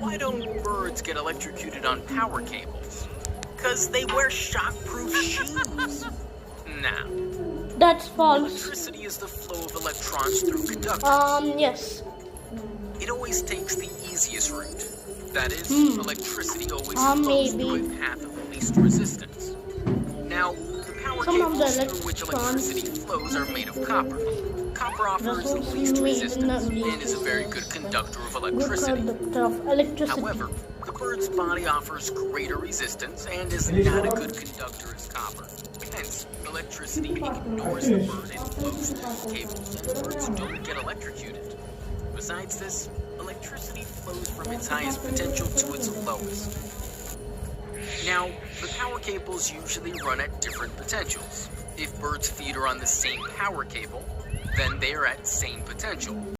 why don't birds get electrocuted on power cables? Because they wear shockproof shoes. Now, That's false. electricity is the flow of electrons through conductors. Yes. It always takes the easiest route. That is, electricity always flows through a path of least resistance. Now, the power cables through which electricity flows are made of copper. Copper offers the least resistance and is a very good conductor of electricity. However, the bird's body offers greater resistance and is not a good conductor as copper. Hence, electricity ignores the bird and flows through the cables, and birds don't get electrocuted. Besides this, electricity flows from its highest potential to its lowest. Now, the power cables usually run at different potentials. If birds feed are on the same power cable, then they are at same potential.